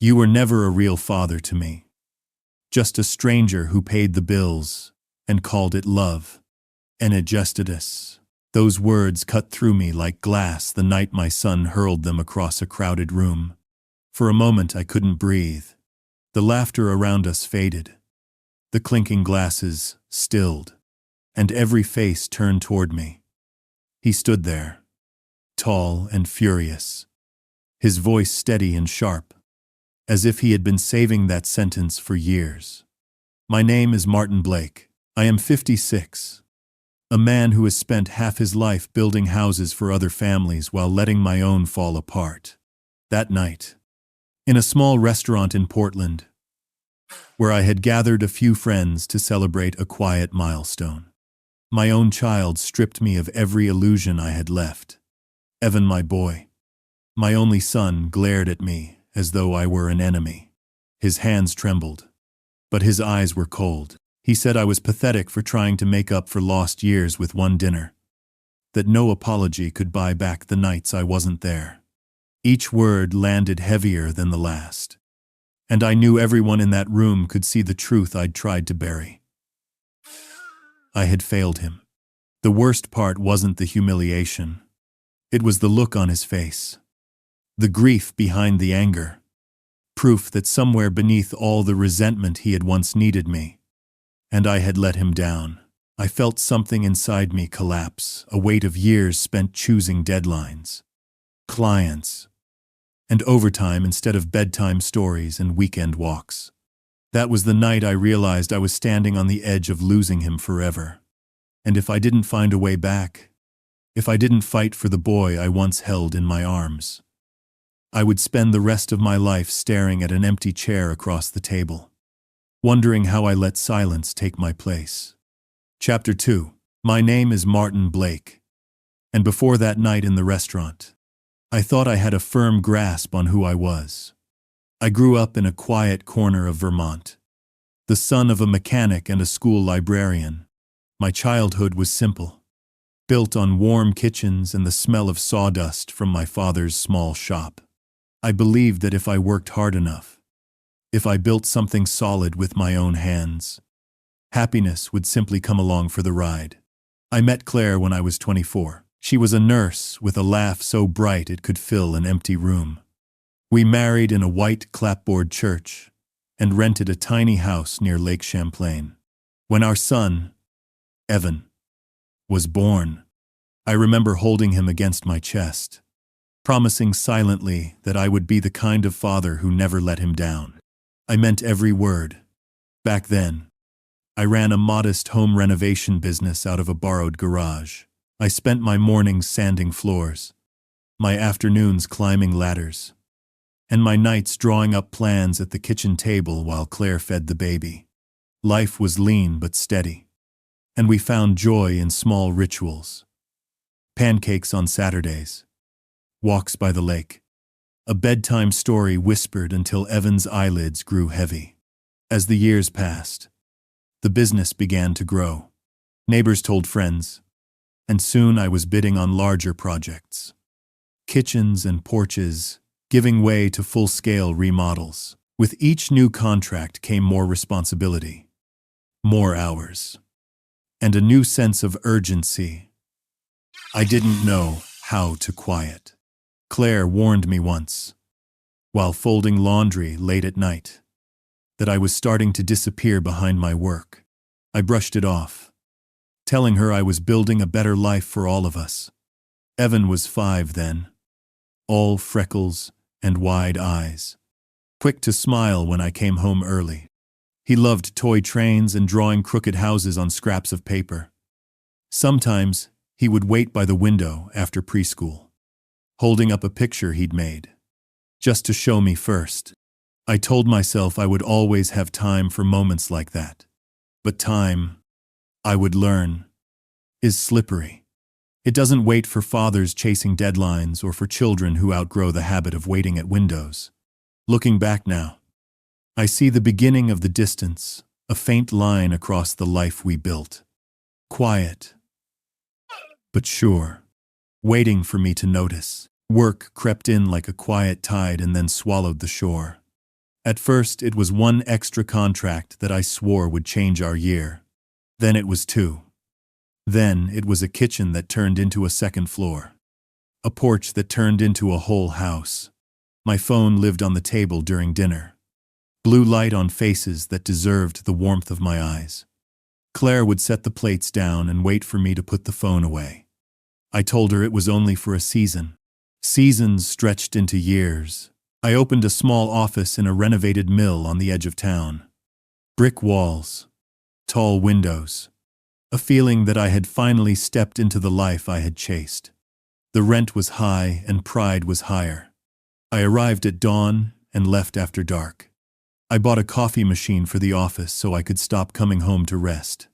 You were never a real father to me. Just a stranger who paid the bills and called it love. And adjusted us. Those words cut through me like glass the night my son hurled them across a crowded room. For a moment I couldn't breathe. The laughter around us faded. The clinking glasses stilled. And every face turned toward me. He stood there, tall and furious, his voice steady and sharp, as if he had been saving that sentence for years. My name is Martin Blake. I am 56. A man who has spent half his life building houses for other families while letting my own fall apart. That night, in a small restaurant in Portland, where I had gathered a few friends to celebrate a quiet milestone, my own child stripped me of every illusion I had left. Evan, my boy, my only son, glared at me as though I were an enemy. His hands trembled, but his eyes were cold. He said I was pathetic for trying to make up for lost years with one dinner, that no apology could buy back the nights I wasn't there. Each word landed heavier than the last, and I knew everyone in that room could see the truth I'd tried to bury. I had failed him. The worst part wasn't the humiliation. It was the look on his face. The grief behind the anger. Proof that somewhere beneath all the resentment he had once needed me. And I had let him down. I felt something inside me collapse, a weight of years spent choosing deadlines, clients, and overtime instead of bedtime stories and weekend walks. That was the night I realized I was standing on the edge of losing him forever. And if I didn't find a way back, if I didn't fight for the boy I once held in my arms, I would spend the rest of my life staring at an empty chair across the table, wondering how I let silence take my place. Chapter 2. My name is Martin Blake. And before that night in the restaurant, I thought I had a firm grasp on who I was. I grew up in a quiet corner of Vermont, the son of a mechanic and a school librarian. My childhood was simple, built on warm kitchens and the smell of sawdust from my father's small shop. I believed that if I worked hard enough, if I built something solid with my own hands, happiness would simply come along for the ride. I met Claire when I was 24. She was a nurse with a laugh so bright it could fill an empty room. We married in a white clapboard church and rented a tiny house near Lake Champlain. When our son, Evan, was born, I remember holding him against my chest, promising silently that I would be the kind of father who never let him down. I meant every word. Back then, I ran a modest home renovation business out of a borrowed garage. I spent my mornings sanding floors, my afternoons climbing ladders, and my nights drawing up plans at the kitchen table while Claire fed the baby. Life was lean but steady, and we found joy in small rituals. Pancakes on Saturdays, walks by the lake, a bedtime story whispered until Evan's eyelids grew heavy. As the years passed, the business began to grow. Neighbors told friends, and soon I was bidding on larger projects. Kitchens and porches, giving way to full-scale remodels. With each new contract came more responsibility, more hours, and a new sense of urgency I didn't know how to quiet. Claire warned me once, while folding laundry late at night, that I was starting to disappear behind my work. I brushed it off, telling her I was building a better life for all of us. Evan was 5 then, all freckles and wide eyes, quick to smile when I came home early. He loved toy trains and drawing crooked houses on scraps of paper. Sometimes he would wait by the window after preschool, holding up a picture he'd made, just to show me first. I told myself I would always have time for moments like that. But time, I would learn, is slippery. It doesn't wait for fathers chasing deadlines or for children who outgrow the habit of waiting at windows. Looking back now, I see the beginning of the distance, a faint line across the life we built. Quiet, but sure, waiting for me to notice. Work crept in like a quiet tide and then swallowed the shore. At first, it was one extra contract that I swore would change our year. Then it was two. Then it was a kitchen that turned into a second floor. A porch that turned into a whole house. My phone lived on the table during dinner. Blue light on faces that deserved the warmth of my eyes. Claire would set the plates down and wait for me to put the phone away. I told her it was only for a season. Seasons stretched into years. I opened a small office in a renovated mill on the edge of town. Brick walls. Tall windows. A feeling that I had finally stepped into the life I had chased. The rent was high and pride was higher. I arrived at dawn and left after dark. I bought a coffee machine for the office so I could stop coming home to rest.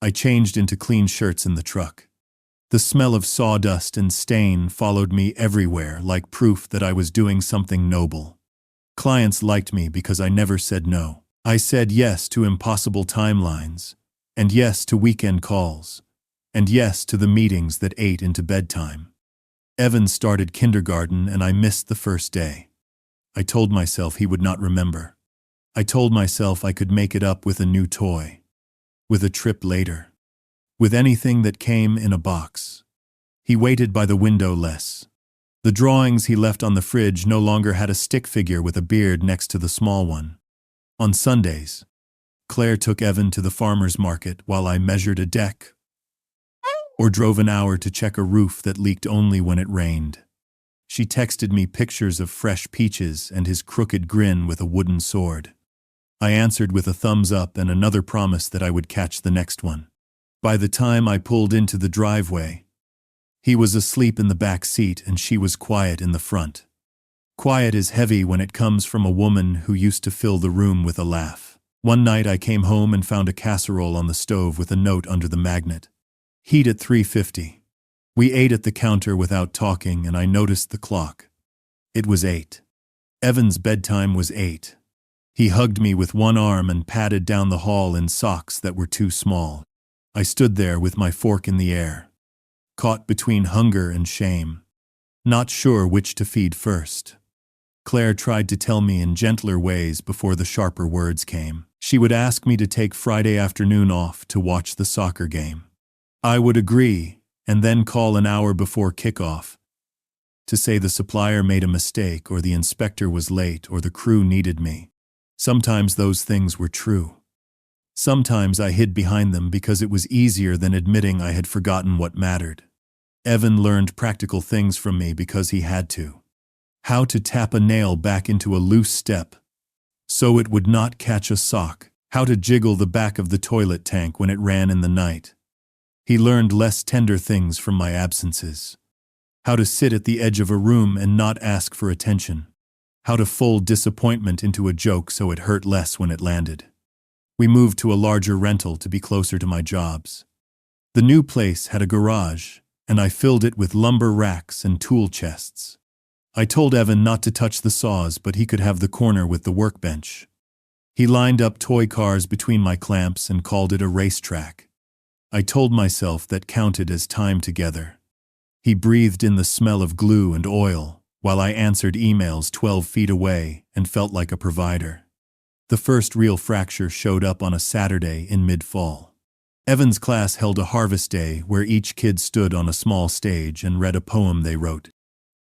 I changed into clean shirts in the truck. The smell of sawdust and stain followed me everywhere like proof that I was doing something noble. Clients liked me because I never said no. I said yes to impossible timelines, and yes to weekend calls, and yes to the meetings that ate into bedtime. Evan started kindergarten and I missed the first day. I told myself he would not remember. I told myself I could make it up with a new toy. With a trip later. With anything that came in a box. He waited by the window less. The drawings he left on the fridge no longer had a stick figure with a beard next to the small one. On Sundays, Claire took Evan to the farmer's market while I measured a deck, or drove an hour to check a roof that leaked only when it rained. She texted me pictures of fresh peaches and his crooked grin with a wooden sword. I answered with a thumbs up and another promise that I would catch the next one. By the time I pulled into the driveway, he was asleep in the back seat and she was quiet in the front. Quiet is heavy when it comes from a woman who used to fill the room with a laugh. One night I came home and found a casserole on the stove with a note under the magnet. Heat at 3:50. We ate at the counter without talking and I noticed the clock. It was 8. Evan's bedtime was 8. He hugged me with one arm and padded down the hall in socks that were too small. I stood there with my fork in the air, caught between hunger and shame, not sure which to feed first. Claire tried to tell me in gentler ways before the sharper words came. She would ask me to take Friday afternoon off to watch the soccer game. I would agree, and then call an hour before kickoff to say the supplier made a mistake or the inspector was late or the crew needed me. Sometimes those things were true. Sometimes I hid behind them because it was easier than admitting I had forgotten what mattered. Evan learned practical things from me because he had to. How to tap a nail back into a loose step so it would not catch a sock. How to jiggle the back of the toilet tank when it ran in the night. He learned less tender things from my absences. How to sit at the edge of a room and not ask for attention. How to fold disappointment into a joke so it hurt less when it landed. We moved to a larger rental to be closer to my jobs. The new place had a garage, and I filled it with lumber racks and tool chests. I told Evan not to touch the saws, but he could have the corner with the workbench. He lined up toy cars between my clamps and called it a racetrack. I told myself that counted as time together. He breathed in the smell of glue and oil, while I answered emails 12 feet away and felt like a provider. The first real fracture showed up on a Saturday in mid-fall. Evan's class held a harvest day where each kid stood on a small stage and read a poem they wrote.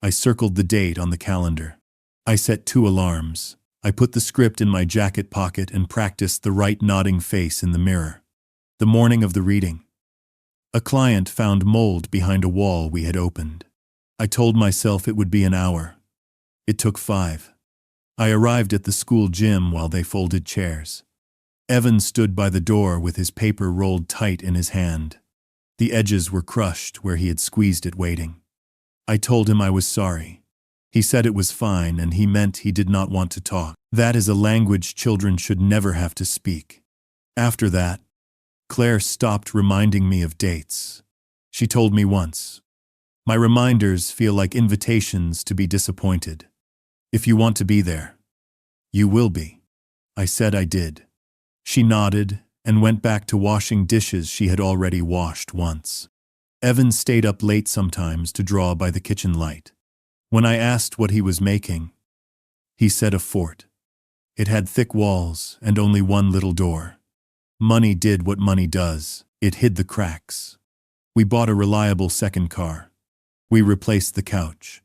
I circled the date on the calendar. I set 2 alarms. I put the script in my jacket pocket and practiced the right nodding face in the mirror. The morning of the reading, a client found mold behind a wall we had opened. I told myself it would be an hour. It took 5. I arrived at the school gym while they folded chairs. Evan stood by the door with his paper rolled tight in his hand. The edges were crushed where he had squeezed it waiting. I told him I was sorry. He said it was fine and he meant he did not want to talk. That is a language children should never have to speak. After that, Claire stopped reminding me of dates. She told me once, "My reminders feel like invitations to be disappointed. If you want to be there, you will be." I said I did. She nodded and went back to washing dishes she had already washed once. Evan stayed up late sometimes to draw by the kitchen light. When I asked what he was making, he said a fort. It had thick walls and only one little door. Money did what money does. It hid the cracks. We bought a reliable second car. We replaced the couch.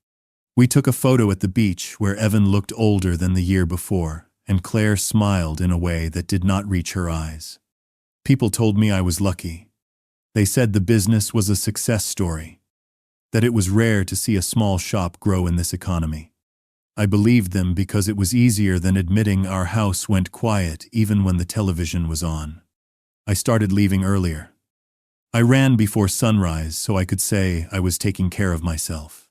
We took a photo at the beach where Evan looked older than the year before, and Claire smiled in a way that did not reach her eyes. People told me I was lucky. They said the business was a success story, that it was rare to see a small shop grow in this economy. I believed them because it was easier than admitting our house went quiet even when the television was on. I started leaving earlier. I ran before sunrise so I could say I was taking care of myself.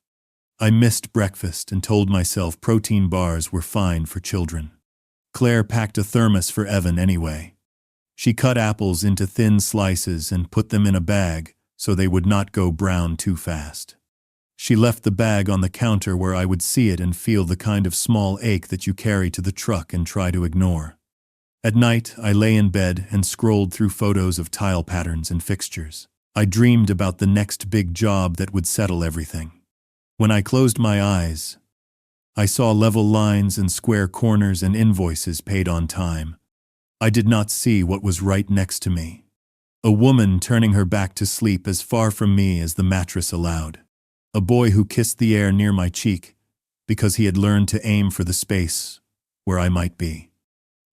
I missed breakfast and told myself protein bars were fine for children. Claire packed a thermos for Evan anyway. She cut apples into thin slices and put them in a bag so they would not go brown too fast. She left the bag on the counter where I would see it and feel the kind of small ache that you carry to the truck and try to ignore. At night, I lay in bed and scrolled through photos of tile patterns and fixtures. I dreamed about the next big job that would settle everything. When I closed my eyes, I saw level lines and square corners and invoices paid on time. I did not see what was right next to me. A woman turning her back to sleep as far from me as the mattress allowed. A boy who kissed the air near my cheek because he had learned to aim for the space where I might be.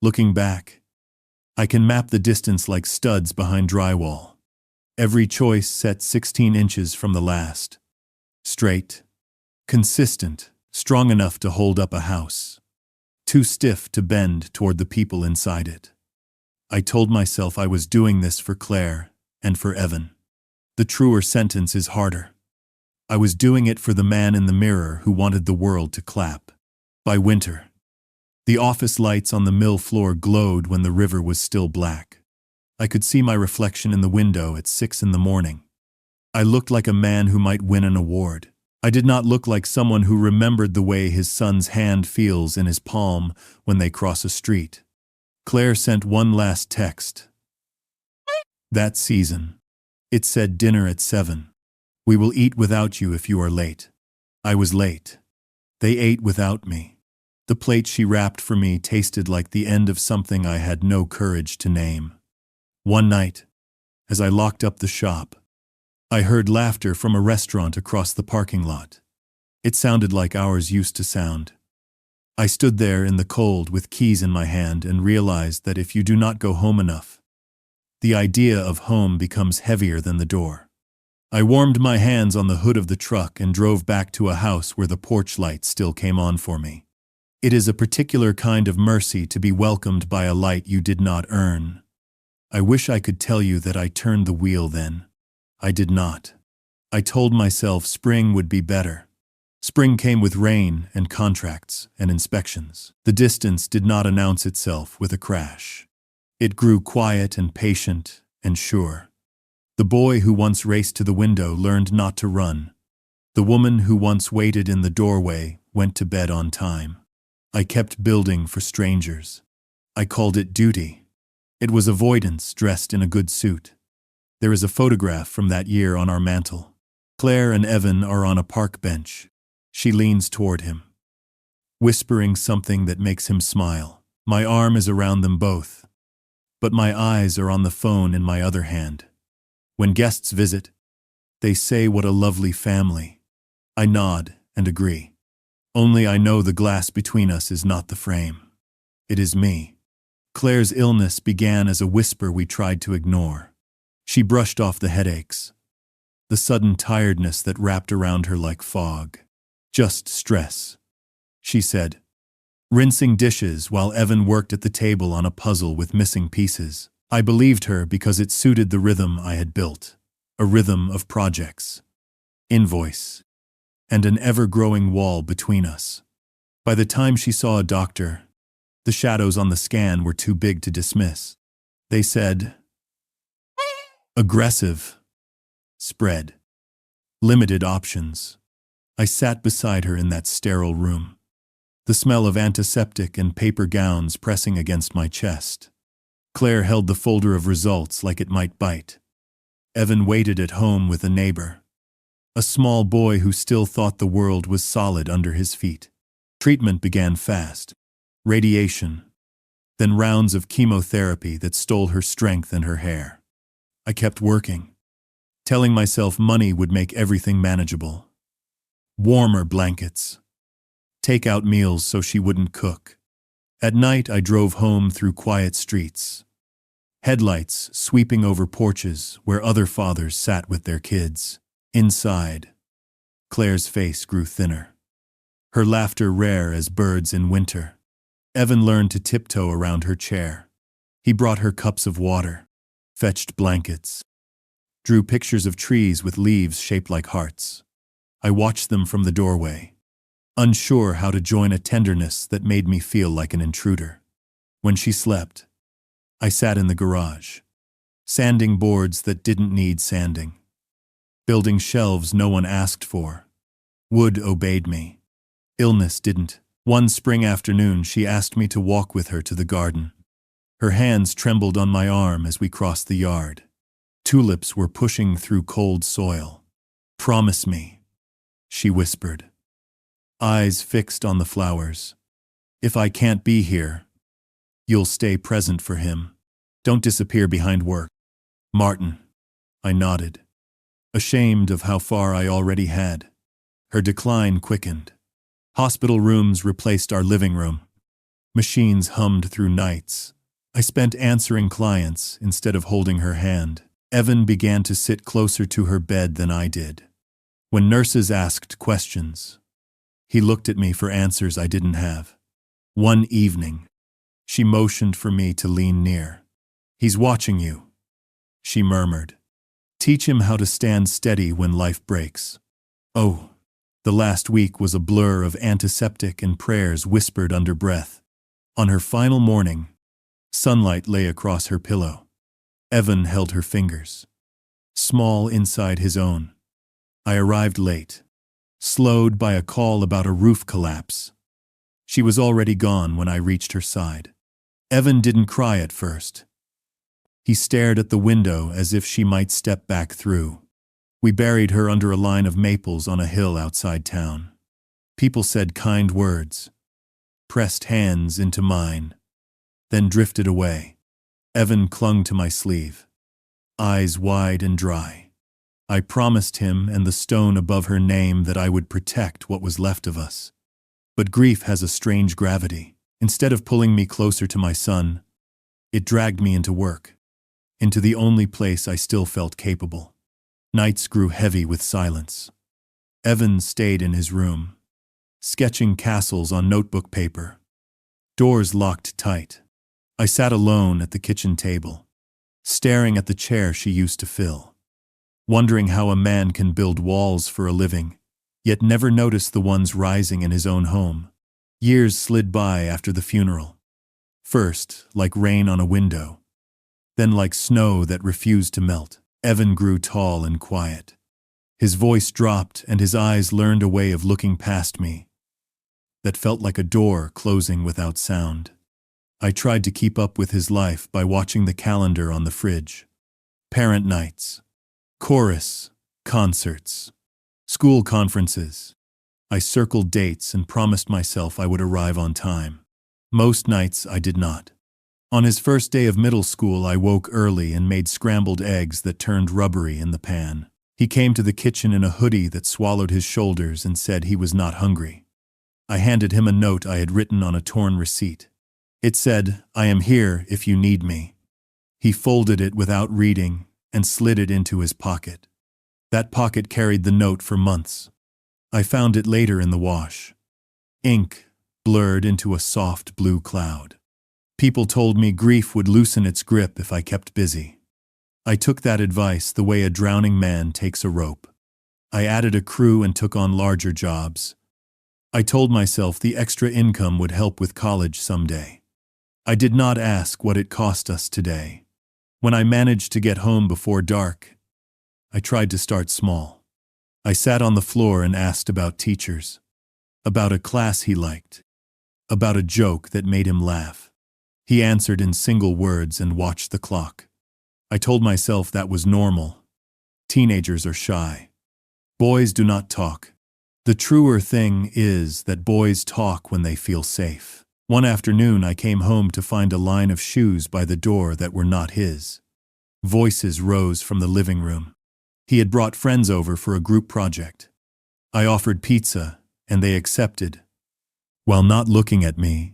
Looking back, I can map the distance like studs behind drywall. Every choice set 16 inches from the last. Straight, consistent, strong enough to hold up a house. Too stiff to bend toward the people inside it. I told myself I was doing this for Claire and for Evan. The truer sentence is harder. I was doing it for the man in the mirror who wanted the world to clap. By winter, the office lights on the mill floor glowed when the river was still black. I could see my reflection in the window at 6 in the morning. I looked like a man who might win an award. I did not look like someone who remembered the way his son's hand feels in his palm when they cross a street. Claire sent one last text. That season. It said dinner at 7. We will eat without you if you are late. I was late. They ate without me. The plate she wrapped for me tasted like the end of something I had no courage to name. One night, as I locked up the shop, I heard laughter from a restaurant across the parking lot. It sounded like ours used to sound. I stood there in the cold with keys in my hand and realized that if you do not go home enough, the idea of home becomes heavier than the door. I warmed my hands on the hood of the truck and drove back to a house where the porch light still came on for me. It is a particular kind of mercy to be welcomed by a light you did not earn. I wish I could tell you that I turned the wheel then. I did not. I told myself spring would be better. Spring came with rain and contracts and inspections. The distance did not announce itself with a crash. It grew quiet and patient and sure. The boy who once raced to the window learned not to run. The woman who once waited in the doorway went to bed on time. I kept building for strangers. I called it duty. It was avoidance dressed in a good suit. There is a photograph from that year on our mantel. Claire and Evan are on a park bench. She leans toward him, whispering something that makes him smile. My arm is around them both, but my eyes are on the phone in my other hand. When guests visit, they say what a lovely family. I nod and agree. Only I know the glass between us is not the frame. It is me. Claire's illness began as a whisper we tried to ignore. She brushed off the headaches, the sudden tiredness that wrapped around her like fog. Just stress, she said, rinsing dishes while Evan worked at the table on a puzzle with missing pieces. I believed her because it suited the rhythm I had built, a rhythm of projects, invoice, and an ever-growing wall between us. By the time she saw a doctor, the shadows on the scan were too big to dismiss. They said, aggressive, spread, limited options. I sat beside her in that sterile room, the smell of antiseptic and paper gowns pressing against my chest. Claire held the folder of results like it might bite. Evan waited at home with a neighbor, a small boy who still thought the world was solid under his feet. Treatment began fast. Radiation, then rounds of chemotherapy that stole her strength and her hair. I kept working, telling myself money would make everything manageable. Warmer blankets, take-out meals so she wouldn't cook. At night, I drove home through quiet streets, headlights sweeping over porches where other fathers sat with their kids. Inside, Claire's face grew thinner, her laughter rare as birds in winter. Evan learned to tiptoe around her chair. He brought her cups of water, fetched blankets, drew pictures of trees with leaves shaped like hearts. I watched them from the doorway, unsure how to join a tenderness that made me feel like an intruder. When she slept, I sat in the garage, sanding boards that didn't need sanding, building shelves no one asked for. Wood obeyed me. Illness didn't. One spring afternoon, she asked me to walk with her to the garden. Her hands trembled on my arm as we crossed the yard. Tulips were pushing through cold soil. "Promise me," she whispered, eyes fixed on the flowers. "If I can't be here, you'll stay present for him. Don't disappear behind work." "Martin." I nodded, ashamed of how far I already had. Her decline quickened. Hospital rooms replaced our living room. Machines hummed through nights. I spent answering clients instead of holding her hand. Evan began to sit closer to her bed than I did. When nurses asked questions, he looked at me for answers I didn't have. One evening, she motioned for me to lean near. "He's watching you," she murmured. "Teach him how to stand steady when life breaks." Oh, the last week was a blur of antiseptic and prayers whispered under breath. On her final morning, sunlight lay across her pillow. Evan held her fingers, small inside his own. I arrived late, slowed by a call about a roof collapse. She was already gone when I reached her side. Evan didn't cry at first. He stared at the window as if she might step back through. We buried her under a line of maples on a hill outside town. People said kind words, pressed hands into mine, then drifted away. Evan clung to my sleeve, eyes wide and dry. I promised him and the stone above her name that I would protect what was left of us. But grief has a strange gravity. Instead of pulling me closer to my son, it dragged me into work, into the only place I still felt capable. Nights grew heavy with silence. Evan stayed in his room, sketching castles on notebook paper. Doors locked tight. I sat alone at the kitchen table, staring at the chair she used to fill, wondering how a man can build walls for a living, yet never notice the ones rising in his own home. Years slid by after the funeral. First, like rain on a window, then like snow that refused to melt. Evan grew tall and quiet. His voice dropped and his eyes learned a way of looking past me that felt like a door closing without sound. I tried to keep up with his life by watching the calendar on the fridge. Parent nights, chorus, concerts, school conferences. I circled dates and promised myself I would arrive on time. Most nights I did not. On his first day of middle school, I woke early and made scrambled eggs that turned rubbery in the pan. He came to the kitchen in a hoodie that swallowed his shoulders and said he was not hungry. I handed him a note I had written on a torn receipt. It said, "I am here if you need me." He folded it without reading and slid it into his pocket. That pocket carried the note for months. I found it later in the wash. Ink blurred into a soft blue cloud. People told me grief would loosen its grip if I kept busy. I took that advice the way a drowning man takes a rope. I added a crew and took on larger jobs. I told myself the extra income would help with college someday. I did not ask what it cost us today. When I managed to get home before dark, I tried to start small. I sat on the floor and asked about teachers, about a class he liked, about a joke that made him laugh. He answered in single words and watched the clock. I told myself that was normal. Teenagers are shy. Boys do not talk. The truer thing is that boys talk when they feel safe. One afternoon I came home to find a line of shoes by the door that were not his. Voices rose from the living room. He had brought friends over for a group project. I offered pizza, and they accepted. While not looking at me,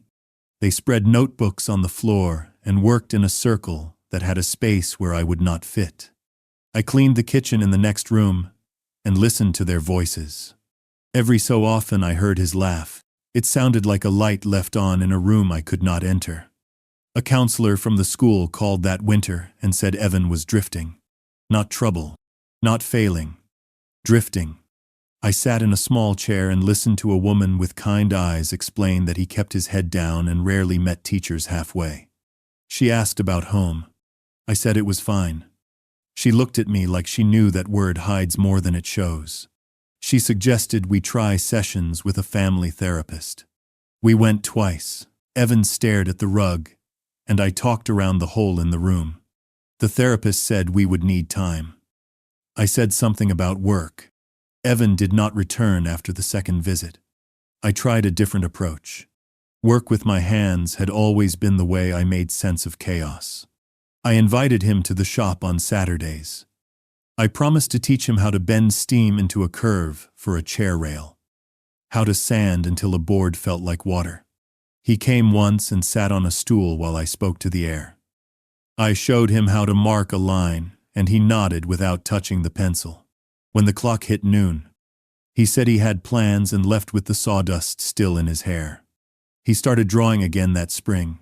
they spread notebooks on the floor and worked in a circle that had a space where I would not fit. I cleaned the kitchen in the next room and listened to their voices. Every so often I heard his laugh. It sounded like a light left on in a room I could not enter. A counselor from the school called that winter and said Evan was drifting. Not trouble, not failing, drifting. I sat in a small chair and listened to a woman with kind eyes explain that he kept his head down and rarely met teachers halfway. She asked about home. I said it was fine. She looked at me like she knew that word hides more than it shows. She suggested we try sessions with a family therapist. We went twice. Evan stared at the rug, and I talked around the hole in the room. The therapist said we would need time. I said something about work. Evan did not return after the second visit. I tried a different approach. Work with my hands had always been the way I made sense of chaos. I invited him to the shop on Saturdays. I promised to teach him how to bend steam into a curve for a chair rail, how to sand until a board felt like water. He came once and sat on a stool while I spoke to the air. I showed him how to mark a line, and he nodded without touching the pencil. When the clock hit noon, he said he had plans and left with the sawdust still in his hair. He started drawing again that spring.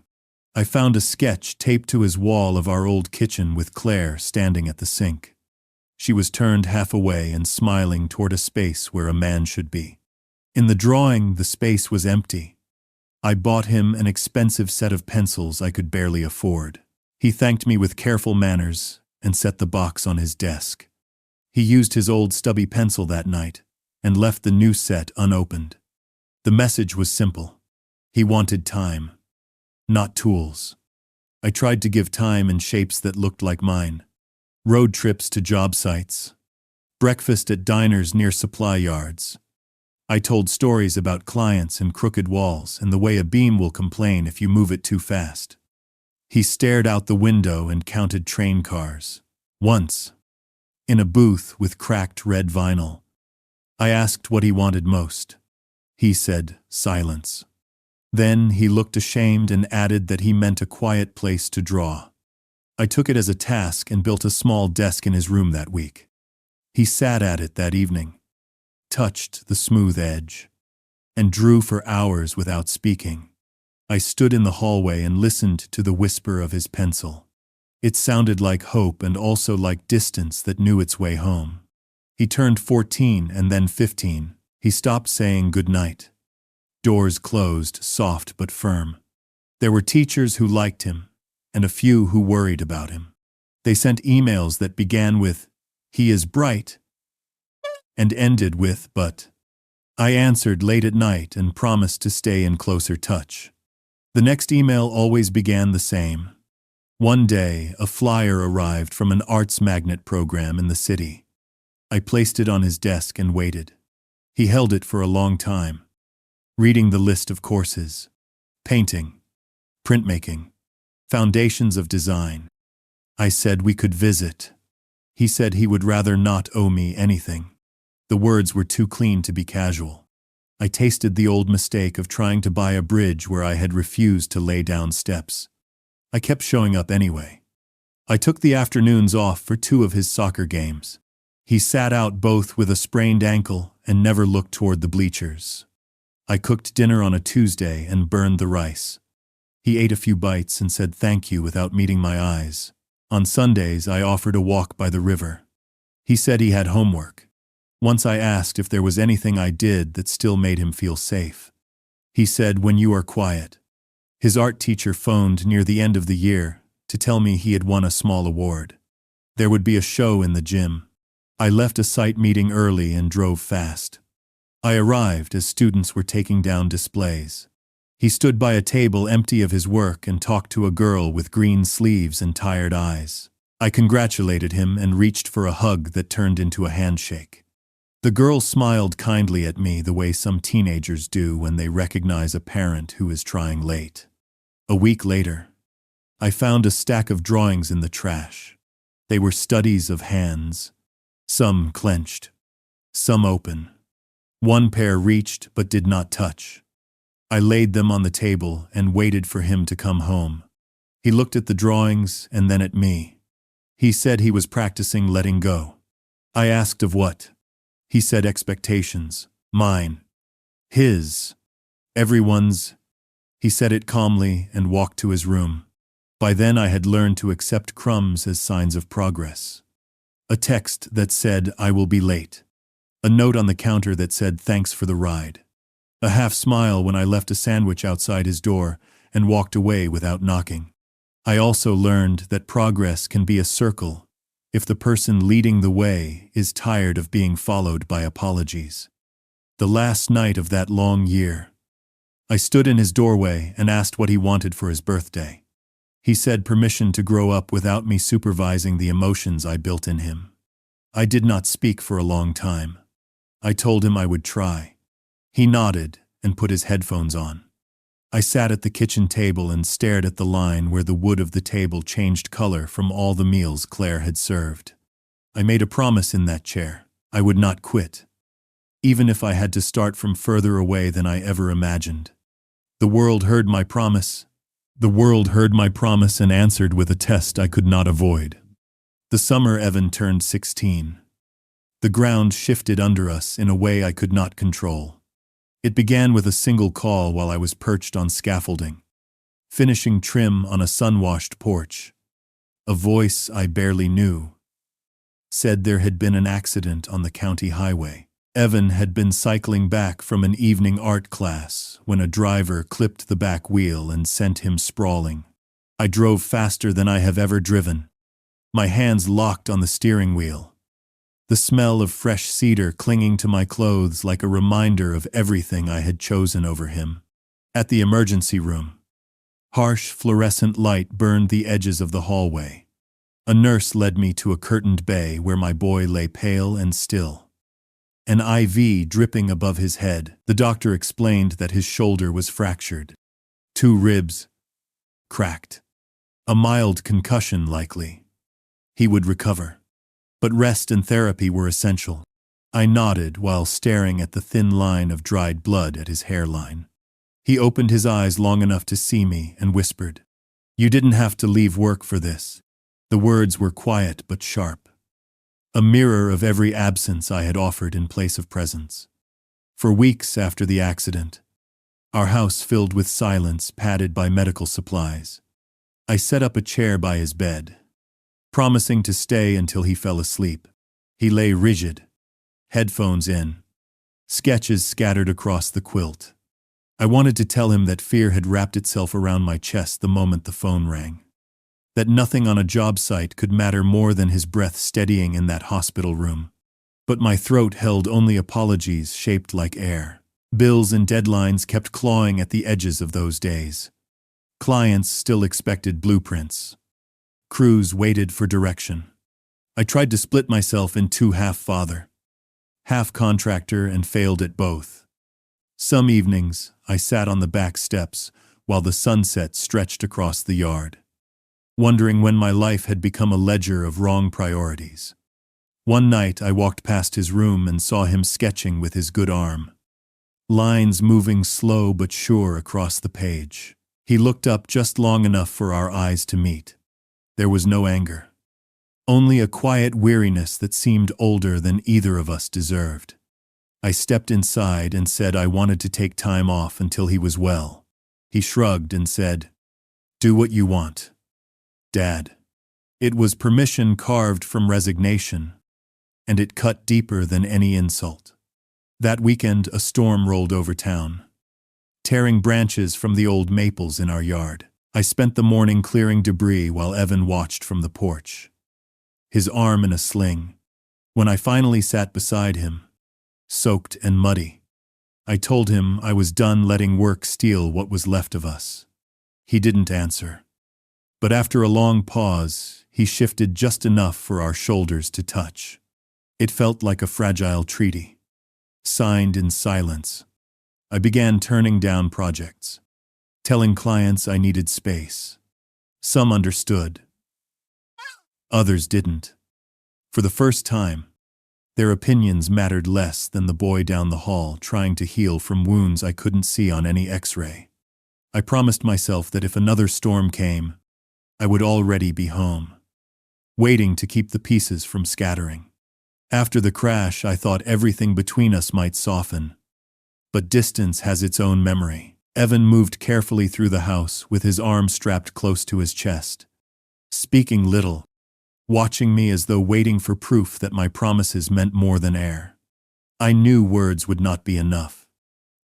I found a sketch taped to his wall of our old kitchen with Claire standing at the sink. She was turned half away and smiling toward a space where a man should be. In the drawing, the space was empty. I bought him an expensive set of pencils I could barely afford. He thanked me with careful manners and set the box on his desk. He used his old stubby pencil that night and left the new set unopened. The message was simple. He wanted time, not tools. I tried to give time in shapes that looked like mine. Road trips to job sites, breakfast at diners near supply yards. I told stories about clients and crooked walls and the way a beam will complain if you move it too fast. He stared out the window and counted train cars. Once, in a booth with cracked red vinyl, I asked what he wanted most. He said, silence. Then he looked ashamed and added that he meant a quiet place to draw. I took it as a task and built a small desk in his room that week. He sat at it that evening, touched the smooth edge, and drew for hours without speaking. I stood in the hallway and listened to the whisper of his pencil. It sounded like hope and also like distance that knew its way home. He turned 14 and then 15. He stopped saying goodnight. Doors closed, soft but firm. There were teachers who liked him, and a few who worried about him. They sent emails that began with, "He is bright," and ended with, "but." I answered late at night and promised to stay in closer touch. The next email always began the same. One day, a flyer arrived from an arts magnet program in the city. I placed it on his desk and waited. He held it for a long time, reading the list of courses: painting, printmaking, foundations of design. I said we could visit. He said he would rather not owe me anything. The words were too clean to be casual. I tasted the old mistake of trying to buy a bridge where I had refused to lay down steps. I kept showing up anyway. I took the afternoons off for 2 of his soccer games. He sat out both with a sprained ankle and never looked toward the bleachers. I cooked dinner on a Tuesday and burned the rice. He ate a few bites and said thank you without meeting my eyes. On Sundays, I offered a walk by the river. He said he had homework. Once I asked if there was anything I did that still made him feel safe. He said, "When you are quiet." His art teacher phoned near the end of the year to tell me he had won a small award. There would be a show in the gym. I left a site meeting early and drove fast. I arrived as students were taking down displays. He stood by a table empty of his work and talked to a girl with green sleeves and tired eyes. I congratulated him and reached for a hug that turned into a handshake. The girl smiled kindly at me the way some teenagers do when they recognize a parent who is trying late. A week later, I found a stack of drawings in the trash. They were studies of hands, some clenched, some open. One pair reached but did not touch. I laid them on the table and waited for him to come home. He looked at the drawings and then at me. He said he was practicing letting go. I asked of what? He said expectations. Mine. His. Everyone's. He said it calmly and walked to his room. By then I had learned to accept crumbs as signs of progress. A text that said, "I will be late." A note on the counter that said, "Thanks for the ride." A half smile when I left a sandwich outside his door and walked away without knocking. I also learned that progress can be a circle if the person leading the way is tired of being followed by apologies. The last night of that long year, I stood in his doorway and asked what he wanted for his birthday. He said permission to grow up without me supervising the emotions I built in him. I did not speak for a long time. I told him I would try. He nodded and put his headphones on. I sat at the kitchen table and stared at the line where the wood of the table changed color from all the meals Claire had served. I made a promise in that chair. I would not quit, even if I had to start from further away than I ever imagined. The world heard my promise. The world heard my promise and answered with a test I could not avoid. The summer Evan turned 16. The ground shifted under us in a way I could not control. It began with a single call while I was perched on scaffolding, finishing trim on a sun-washed porch. A voice I barely knew said there had been an accident on the county highway. Evan had been cycling back from an evening art class when a driver clipped the back wheel and sent him sprawling. I drove faster than I have ever driven, my hands locked on the steering wheel. The smell of fresh cedar clinging to my clothes like a reminder of everything I had chosen over him. At the emergency room, harsh fluorescent light burned the edges of the hallway. A nurse led me to a curtained bay where my boy lay pale and still. An IV dripping above his head, the doctor explained that his shoulder was fractured. 2 ribs cracked. A mild concussion likely. He would recover. But rest and therapy were essential. I nodded while staring at the thin line of dried blood at his hairline. He opened his eyes long enough to see me and whispered, "You didn't have to leave work for this." The words were quiet but sharp. A mirror of every absence I had offered in place of presence. For weeks after the accident, our house filled with silence padded by medical supplies. I set up a chair by his bed, promising to stay until he fell asleep. He lay rigid, headphones in, sketches scattered across the quilt. I wanted to tell him that fear had wrapped itself around my chest the moment the phone rang. That nothing on a job site could matter more than his breath steadying in that hospital room. But my throat held only apologies shaped like air. Bills and deadlines kept clawing at the edges of those days. Clients still expected blueprints. Crews waited for direction. I tried to split myself in 2 half-father, half-contractor, and failed at both. Some evenings, I sat on the back steps while the sunset stretched across the yard, wondering when my life had become a ledger of wrong priorities. One night, I walked past his room and saw him sketching with his good arm, lines moving slow but sure across the page. He looked up just long enough for our eyes to meet. There was no anger, only a quiet weariness that seemed older than either of us deserved. I stepped inside and said I wanted to take time off until he was well. He shrugged and said, "Do what you want, Dad." It was permission carved from resignation, and it cut deeper than any insult. That weekend, a storm rolled over town, tearing branches from the old maples in our yard. I spent the morning clearing debris while Evan watched from the porch, his arm in a sling. When I finally sat beside him, soaked and muddy, I told him I was done letting work steal what was left of us. He didn't answer. But after a long pause, he shifted just enough for our shoulders to touch. It felt like a fragile treaty, signed in silence. I began turning down projects, telling clients I needed space. Some understood, others didn't. For the first time, their opinions mattered less than the boy down the hall trying to heal from wounds I couldn't see on any X-ray. I promised myself that if another storm came, I would already be home, waiting to keep the pieces from scattering. After the crash, I thought everything between us might soften. But distance has its own memory. Evan moved carefully through the house with his arm strapped close to his chest, speaking little, watching me as though waiting for proof that my promises meant more than air. I knew words would not be enough.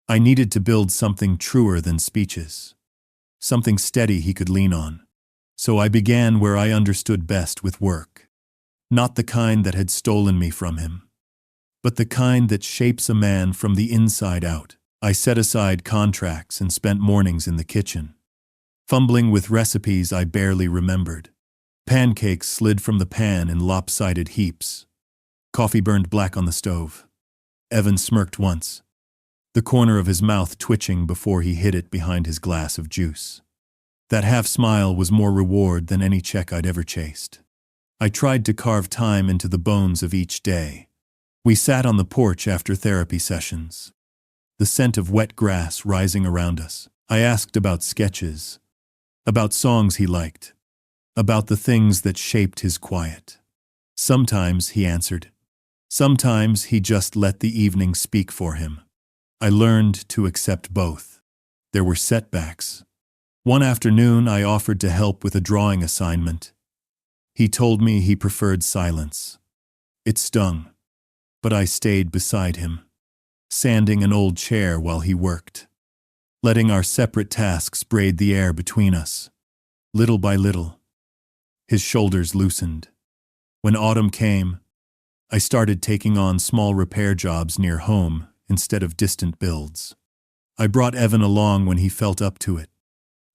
I needed to build something truer than speeches, something steady he could lean on. So I began where I understood best, with work. Not the kind that had stolen me from him, but the kind that shapes a man from the inside out. I set aside contracts and spent mornings in the kitchen, fumbling with recipes I barely remembered. Pancakes slid from the pan in lopsided heaps. Coffee burned black on the stove. Evan smirked once, the corner of his mouth twitching before he hid it behind his glass of juice. That half-smile was more reward than any check I'd ever chased. I tried to carve time into the bones of each day. We sat on the porch after therapy sessions, the scent of wet grass rising around us. I asked about sketches, about songs he liked, about the things that shaped his quiet. Sometimes he answered. Sometimes he just let the evening speak for him. I learned to accept both. There were setbacks. One afternoon I offered to help with a drawing assignment. He told me he preferred silence. It stung, but I stayed beside him, sanding an old chair while he worked, letting our separate tasks braid the air between us. Little by little, his shoulders loosened. When autumn came, I started taking on small repair jobs near home instead of distant builds. I brought Evan along when he felt up to it,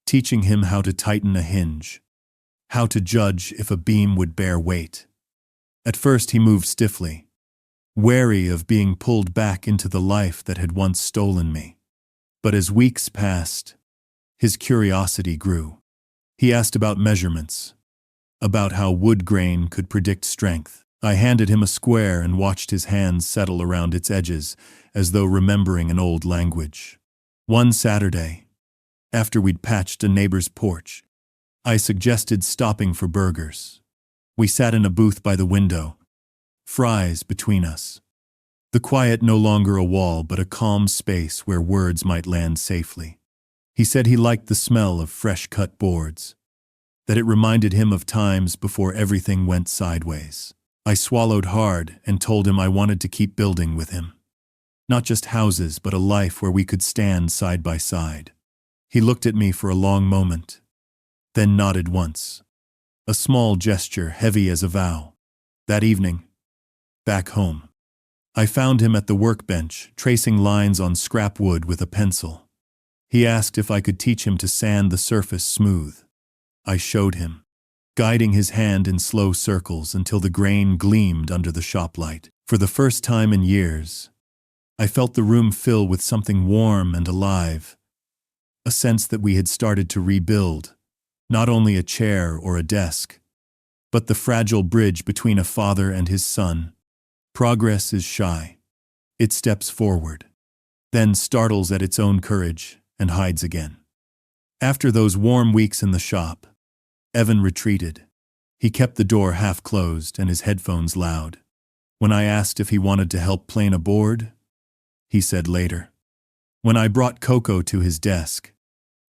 teaching him how to tighten a hinge, how to judge if a beam would bear weight. At first he moved stiffly, wary of being pulled back into the life that had once stolen me. But as weeks passed, his curiosity grew. He asked about measurements, about how wood grain could predict strength. I handed him a square and watched his hands settle around its edges as though remembering an old language. One Saturday, after we'd patched a neighbor's porch, I suggested stopping for burgers. We sat in a booth by the window, fries between us. The quiet no longer a wall but a calm space where words might land safely. He said he liked the smell of fresh-cut boards, that it reminded him of times before everything went sideways. I swallowed hard and told him I wanted to keep building with him. Not just houses, but a life where we could stand side by side. He looked at me for a long moment, then nodded once, a small gesture heavy as a vow. That evening, back home, I found him at the workbench, tracing lines on scrap wood with a pencil. He asked if I could teach him to sand the surface smooth. I showed him, guiding his hand in slow circles until the grain gleamed under the shop light. For the first time in years, I felt the room fill with something warm and alive, a sense that we had started to rebuild, not only a chair or a desk, but the fragile bridge between a father and his son. Progress is shy. It steps forward, then startles at its own courage and hides again. After those warm weeks in the shop, Evan retreated. He kept the door half closed and his headphones loud. When I asked if he wanted to help plane a board, he said later. When I brought cocoa to his desk,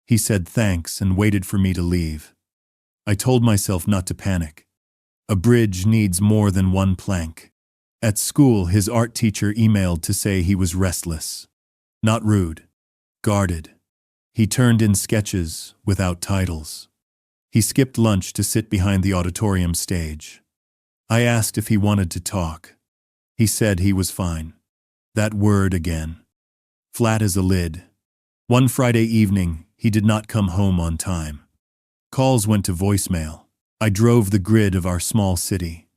he said thanks and waited for me to leave. I told myself not to panic. A bridge needs more than one plank. At school, his art teacher emailed to say he was restless. Not rude, guarded. He turned in sketches without titles. He skipped lunch to sit behind the auditorium stage. I asked if he wanted to talk. He said he was fine. That word again. Flat as a lid. One Friday evening, he did not come home on time. Calls went to voicemail. I drove the grid of our small city,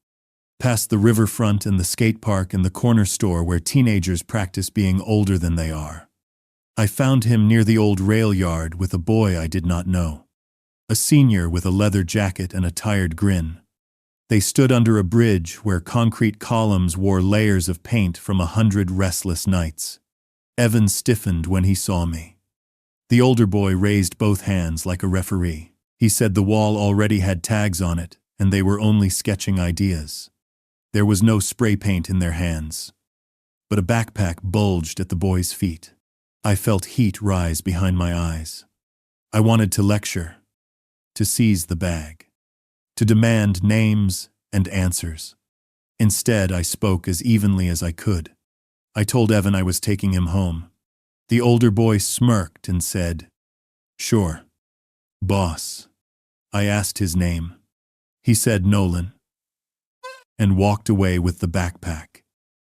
past the riverfront and the skate park and the corner store where teenagers practice being older than they are. I found him near the old rail yard with a boy I did not know. A senior with a leather jacket and a tired grin. They stood under a bridge where concrete columns wore layers of paint from 100 restless nights. Evan stiffened when he saw me. The older boy raised both hands like a referee. He said the wall already had tags on it, and they were only sketching ideas. There was no spray paint in their hands. But a backpack bulged at the boy's feet. I felt heat rise behind my eyes. I wanted to lecture, to seize the bag, to demand names and answers. Instead, I spoke as evenly as I could. I told Evan I was taking him home. The older boy smirked and said, "Sure, boss." I asked his name. He said Nolan, and walked away with the backpack.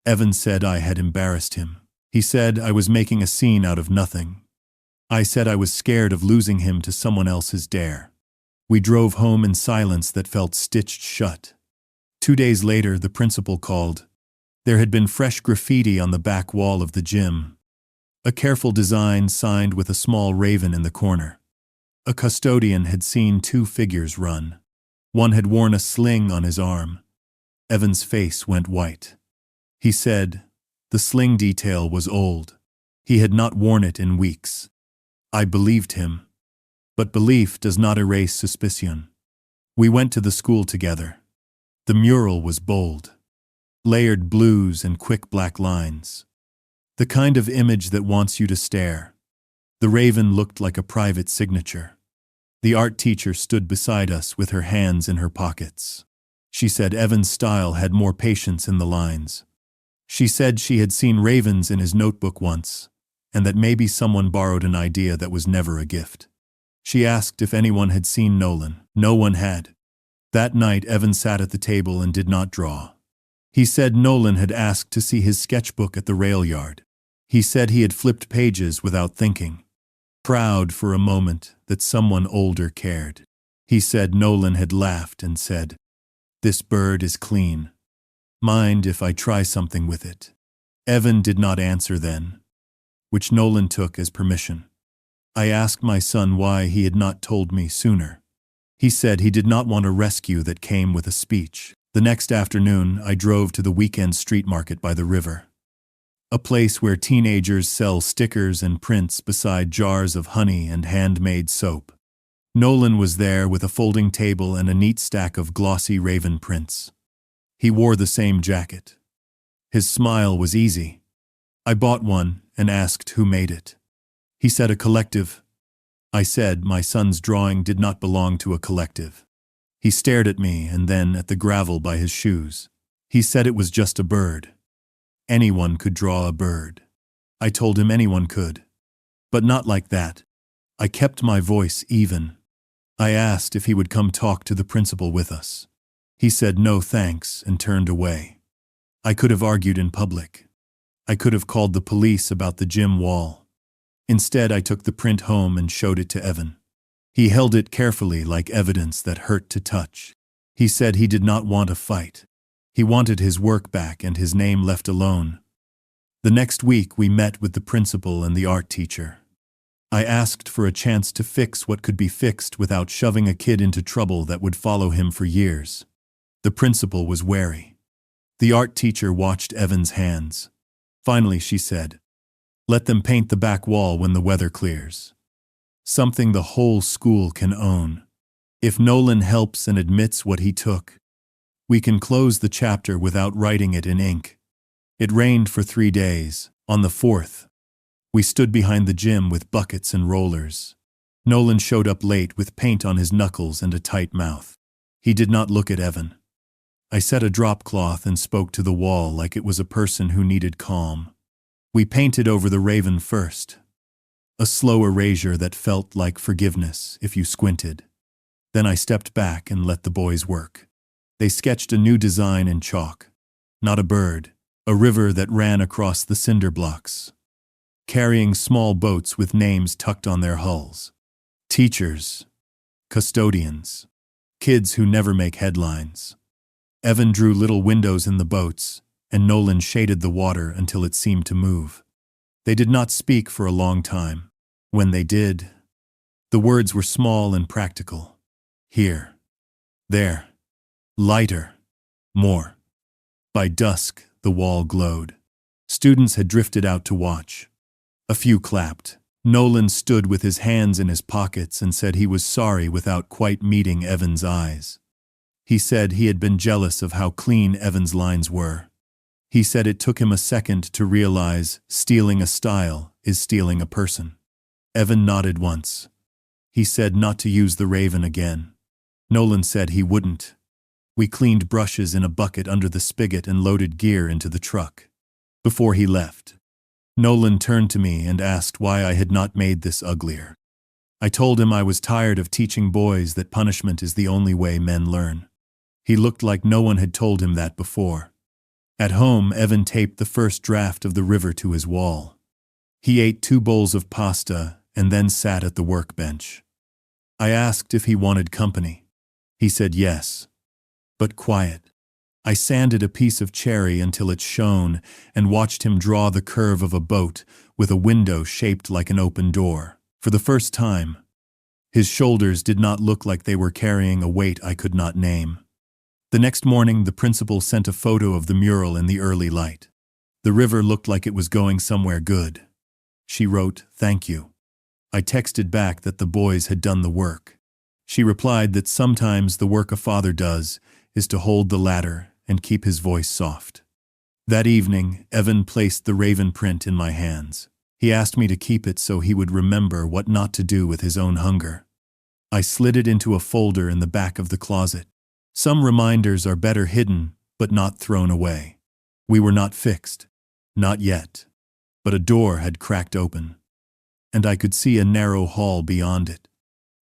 Evan said I had embarrassed him. He said I was making a scene out of nothing. I said I was scared of losing him to someone else's dare. We drove home in silence that felt stitched shut. 2 days later, the principal called. There had been fresh graffiti on the back wall of the gym. A careful design signed with a small raven in the corner. A custodian had seen 2 figures run. One had worn a sling on his arm. Evan's face went white. He said the sling detail was old. He had not worn it in weeks. I believed him. But belief does not erase suspicion. We went to the school together. The mural was bold. Layered blues and quick black lines. The kind of image that wants you to stare. The raven looked like a private signature. The art teacher stood beside us with her hands in her pockets. She said Evan's style had more patience in the lines. She said she had seen ravens in his notebook once, and that maybe someone borrowed an idea that was never a gift. She asked if anyone had seen Nolan. No one had. That night, Evan sat at the table and did not draw. He said Nolan had asked to see his sketchbook at the rail yard. He said he had flipped pages without thinking. Proud for a moment that someone older cared. He said Nolan had laughed and said, "This bird is clean. Mind if I try something with it?" Evan did not answer then, which Nolan took as permission. I asked my son why he had not told me sooner. He said he did not want a rescue that came with a speech. The next afternoon, I drove to the weekend street market by the river. A place where teenagers sell stickers and prints beside jars of honey and handmade soap. Nolan was there with a folding table and a neat stack of glossy raven prints. He wore the same jacket. His smile was easy. I bought one and asked who made it. He said a collective. I said my son's drawing did not belong to a collective. He stared at me and then at the gravel by his shoes. He said it was just a bird. Anyone could draw a bird. I told him anyone could. But not like that. I kept my voice even. I asked if he would come talk to the principal with us. He said no thanks and turned away. I could have argued in public. I could have called the police about the gym wall. Instead, I took the print home and showed it to Evan. He held it carefully like evidence that hurt to touch. He said he did not want a fight. He wanted his work back and his name left alone. The next week, we met with the principal and the art teacher. I asked for a chance to fix what could be fixed without shoving a kid into trouble that would follow him for years. The principal was wary. The art teacher watched Evan's hands. Finally, she said, "Let them paint the back wall when the weather clears." Something the whole school can own. If Nolan helps and admits what he took, we can close the chapter without writing it in ink. It rained for 3 days. On the 4th, we stood behind the gym with buckets and rollers. Nolan showed up late with paint on his knuckles and a tight mouth. He did not look at Evan. I set a drop cloth and spoke to the wall like it was a person who needed calm. We painted over the raven first. A slow erasure that felt like forgiveness if you squinted. Then I stepped back and let the boys work. They sketched a new design in chalk. Not a bird, a river that ran across the cinder blocks, carrying small boats with names tucked on their hulls. Teachers, custodians, kids who never make headlines. Evan drew little windows in the boats, and Nolan shaded the water until it seemed to move. They did not speak for a long time. When they did, the words were small and practical. Here. There. Lighter. More. By dusk, the wall glowed. Students had drifted out to watch. A few clapped. Nolan stood with his hands in his pockets and said he was sorry without quite meeting Evan's eyes. He said he had been jealous of how clean Evan's lines were. He said it took him a second to realize stealing a style is stealing a person. Evan nodded once. He said not to use the Raven again. Nolan said he wouldn't. We cleaned brushes in a bucket under the spigot and loaded gear into the truck. Before he left, Nolan turned to me and asked why I had not made this uglier. I told him I was tired of teaching boys that punishment is the only way men learn. He looked like no one had told him that before. At home, Evan taped the first draft of The River to his wall. He ate 2 bowls of pasta and then sat at the workbench. I asked if he wanted company. He said yes, but quiet. I sanded a piece of cherry until it shone and watched him draw the curve of a boat with a window shaped like an open door. For the first time, his shoulders did not look like they were carrying a weight I could not name. The next morning, the principal sent a photo of the mural in the early light. The river looked like it was going somewhere good. She wrote, "Thank you." I texted back that the boys had done the work. She replied that sometimes the work a father does is to hold the ladder and keep his voice soft. That evening, Evan placed the Raven print in my hands. He asked me to keep it so he would remember what not to do with his own hunger. I slid it into a folder in the back of the closet. Some reminders are better hidden, but not thrown away. We were not fixed. Not yet. But a door had cracked open, and I could see a narrow hall beyond it.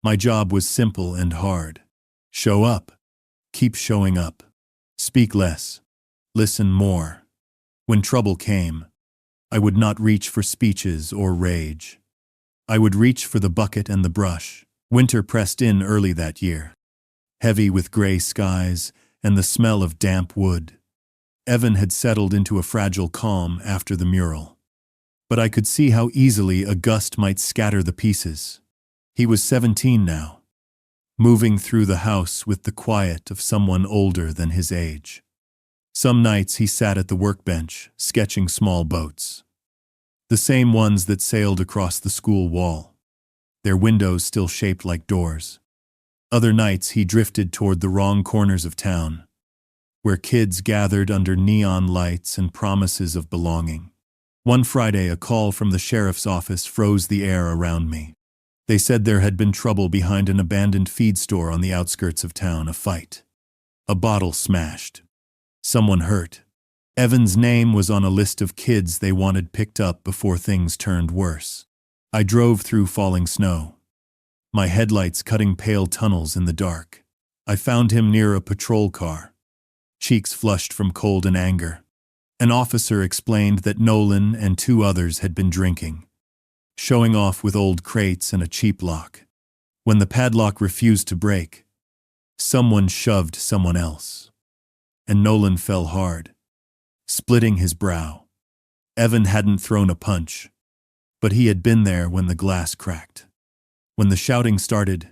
My job was simple and hard. Show up. Keep showing up. Speak less. Listen more. When trouble came, I would not reach for speeches or rage. I would reach for the bucket and the brush. Winter pressed in early that year, heavy with gray skies and the smell of damp wood. Evan had settled into a fragile calm after the mural, but I could see how easily a gust might scatter the pieces. He was 17 now, moving through the house with the quiet of someone older than his age. Some nights he sat at the workbench, sketching small boats. The same ones that sailed across the school wall, their windows still shaped like doors. Other nights he drifted toward the wrong corners of town, where kids gathered under neon lights and promises of belonging. One Friday, a call from the sheriff's office froze the air around me. They said there had been trouble behind an abandoned feed store on the outskirts of town, a fight. A bottle smashed. Someone hurt. Evan's name was on a list of kids they wanted picked up before things turned worse. I drove through falling snow, my headlights cutting pale tunnels in the dark. I found him near a patrol car, cheeks flushed from cold and anger. An officer explained that Nolan and 2 others had been drinking, showing off with old crates and a cheap lock. When the padlock refused to break, someone shoved someone else, and Nolan fell hard, splitting his brow. Evan hadn't thrown a punch, but he had been there when the glass cracked. When the shouting started,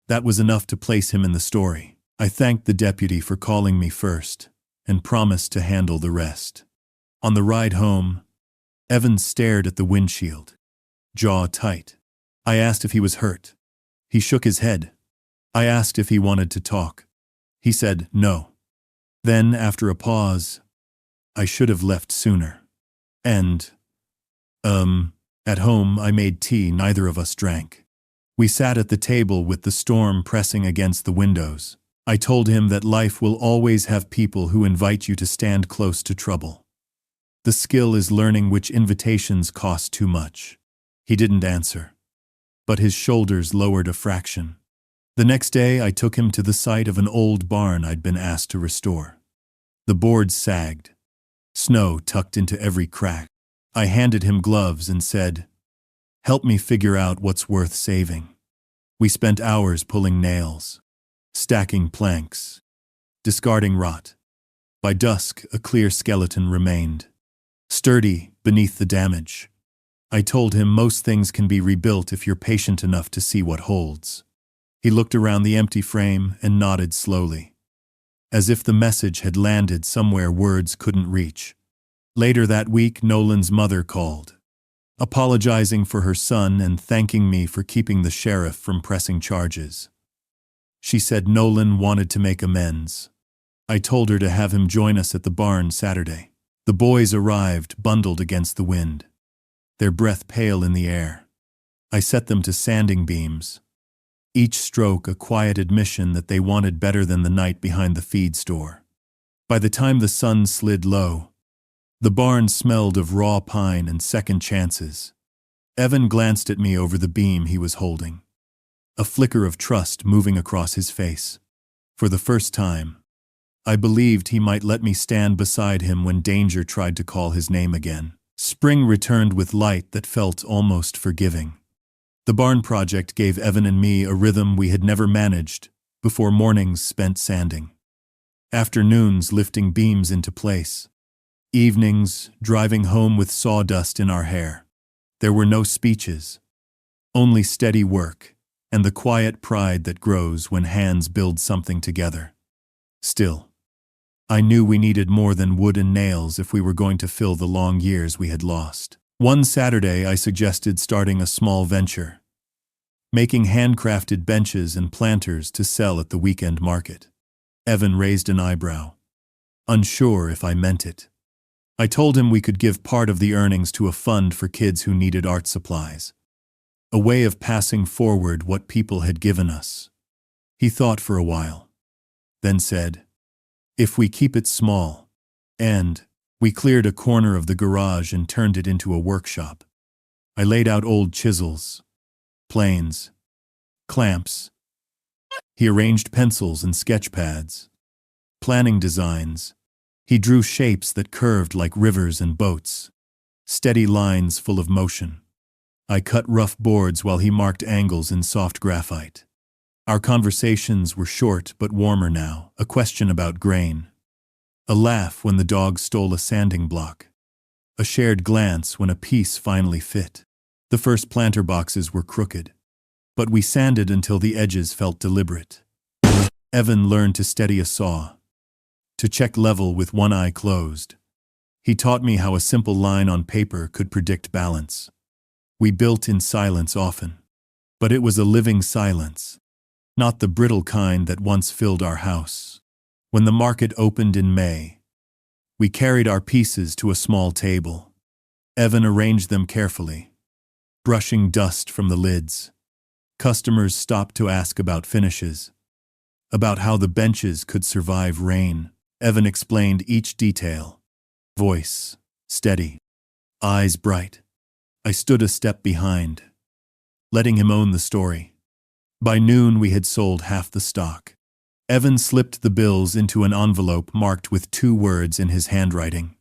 that was enough to place him in the story. I thanked the deputy for calling me first and promised to handle the rest. On the ride home, Evan stared at the windshield, jaw tight. I asked if he was hurt. He shook his head. I asked if he wanted to talk. He said no. Then, after a pause, I should have left sooner. And, at home I made tea neither of us drank. We sat at the table with the storm pressing against the windows. I told him that life will always have people who invite you to stand close to trouble. The skill is learning which invitations cost too much. He didn't answer, but his shoulders lowered a fraction. The next day I took him to the site of an old barn I'd been asked to restore. The boards sagged, snow tucked into every crack. I handed him gloves and said, "Help me figure out what's worth saving." We spent hours pulling nails, stacking planks, discarding rot. By dusk, a clear skeleton remained, sturdy beneath the damage. I told him most things can be rebuilt if you're patient enough to see what holds. He looked around the empty frame and nodded slowly, as if the message had landed somewhere words couldn't reach. Later that week, Nolan's mother called, apologizing for her son and thanking me for keeping the sheriff from pressing charges. She said Nolan wanted to make amends. I told her to have him join us at the barn Saturday. The boys arrived, bundled against the wind, their breath pale in the air. I set them to sanding beams, each stroke a quiet admission that they wanted better than the night behind the feed store. By the time the sun slid low, the barn smelled of raw pine and second chances. Evan glanced at me over the beam he was holding, a flicker of trust moving across his face. For the first time, I believed he might let me stand beside him when danger tried to call his name again. Spring returned with light that felt almost forgiving. The barn project gave Evan and me a rhythm we had never managed before mornings spent sanding, afternoons lifting beams into place, evenings driving home with sawdust in our hair. There were no speeches, only steady work and the quiet pride that grows when hands build something together. Still, I knew we needed more than wood and nails if we were going to fill the long years we had lost. One Saturday, I suggested starting a small venture, making handcrafted benches and planters to sell at the weekend market. Evan raised an eyebrow, unsure if I meant it. I told him we could give part of the earnings to a fund for kids who needed art supplies, a way of passing forward what people had given us. He thought for a while, then said, "If we keep it small," and we cleared a corner of the garage and turned it into a workshop. I laid out old chisels, planes, clamps. He arranged pencils and sketch pads, planning designs. He drew shapes that curved like rivers and boats, steady lines full of motion. I cut rough boards while he marked angles in soft graphite. Our conversations were short but warmer now, a question about grain, a laugh when the dog stole a sanding block, a shared glance when a piece finally fit. The first planter boxes were crooked, but we sanded until the edges felt deliberate. Evan learned to steady a saw, to check level with one eye closed. He taught me how a simple line on paper could predict balance. We built in silence often, but it was a living silence, not the brittle kind that once filled our house. When the market opened in May, we carried our pieces to a small table. Evan arranged them carefully, brushing dust from the lids. Customers stopped to ask about finishes, about how the benches could survive rain. Evan explained each detail, voice steady, eyes bright. I stood a step behind, letting him own the story. By noon, we had sold half the stock. Evan slipped the bills into an envelope marked with 2 words in his handwriting: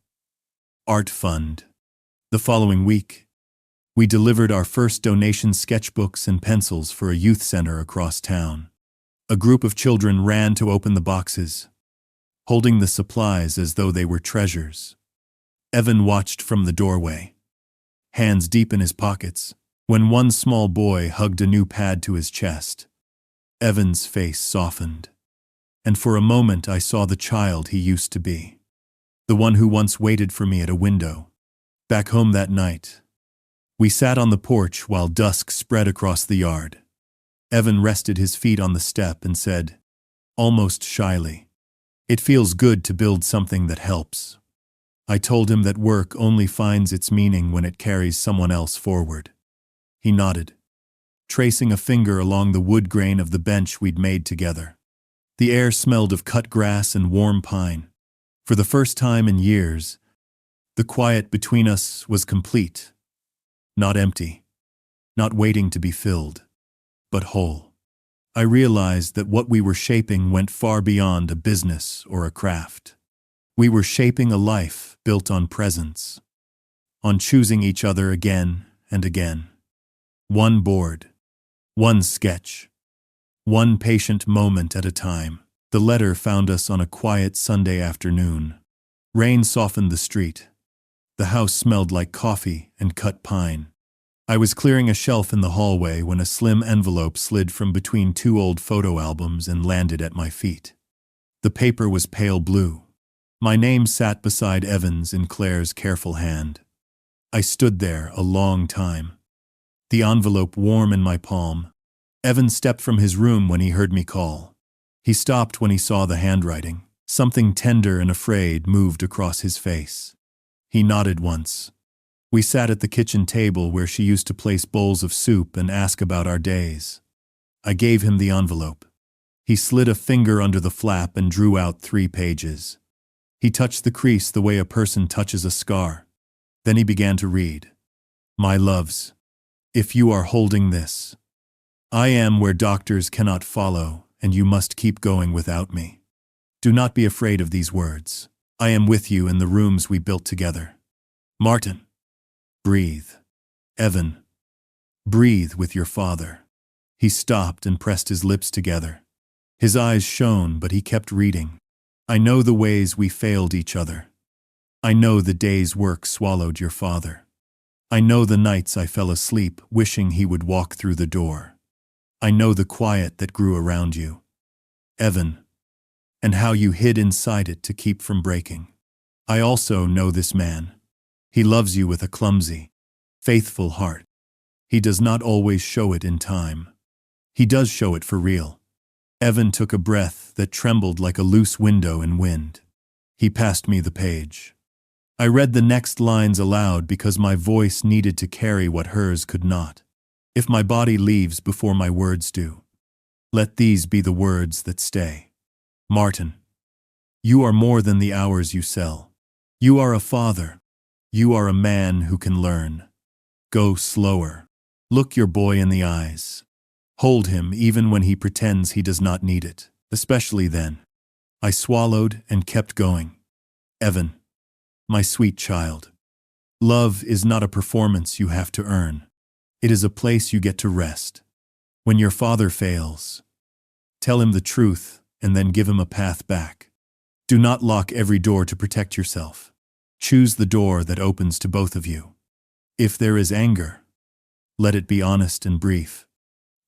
Art Fund. The following week, we delivered our first donation sketchbooks and pencils for a youth center across town. A group of children ran to open the boxes, holding the supplies as though they were treasures. Evan watched from the doorway, hands deep in his pockets, when one small boy hugged a new pad to his chest. Evan's face softened, and for a moment I saw the child he used to be, the one who once waited for me at a window. Back home that night, we sat on the porch while dusk spread across the yard. Evan rested his feet on the step and said, almost shyly, "It feels good to build something that helps." I told him that work only finds its meaning when it carries someone else forward. He nodded, tracing a finger along the wood grain of the bench we'd made together. The air smelled of cut grass and warm pine. For the first time in years, the quiet between us was complete, not empty, not waiting to be filled, but whole. I realized that what we were shaping went far beyond a business or a craft. We were shaping a life built on presence, on choosing each other again and again. One board, one sketch, one patient moment at a time. The letter found us on a quiet Sunday afternoon. Rain softened the street. The house smelled like coffee and cut pine. I was clearing a shelf in the hallway when a slim envelope slid from between two old photo albums and landed at my feet. The paper was pale blue. My name sat beside Evan's in Claire's careful hand. I stood there a long time. The envelope warm in my palm. Evan stepped from his room when he heard me call. He stopped when he saw the handwriting. Something tender and afraid moved across his face. He nodded once. We sat at the kitchen table where she used to place bowls of soup and ask about our days. I gave him the envelope. He slid a finger under the flap and drew out 3 pages. He touched the crease the way a person touches a scar. Then he began to read. My loves, if you are holding this, I am where doctors cannot follow, and you must keep going without me. Do not be afraid of these words. I am with you in the rooms we built together. Martin. Breathe. Evan. Breathe with your father. He stopped and pressed his lips together. His eyes shone, but he kept reading. I know the ways we failed each other. I know the days work swallowed your father. I know the nights I fell asleep wishing he would walk through the door. I know the quiet that grew around you, Evan, and how you hid inside it to keep from breaking. I also know this man. He loves you with a clumsy, faithful heart. He does not always show it in time. He does show it for real. Evan took a breath that trembled like a loose window in wind. He passed me the page. I read the next lines aloud because my voice needed to carry what hers could not. If my body leaves before my words do, let these be the words that stay. Martin, you are more than the hours you sell. You are a father. You are a man who can learn. Go slower. Look your boy in the eyes. Hold him even when he pretends he does not need it, especially then. I swallowed and kept going. Evan, my sweet child. Love is not a performance you have to earn. It is a place you get to rest. When your father fails, tell him the truth and then give him a path back. Do not lock every door to protect yourself. Choose the door that opens to both of you. If there is anger, let it be honest and brief.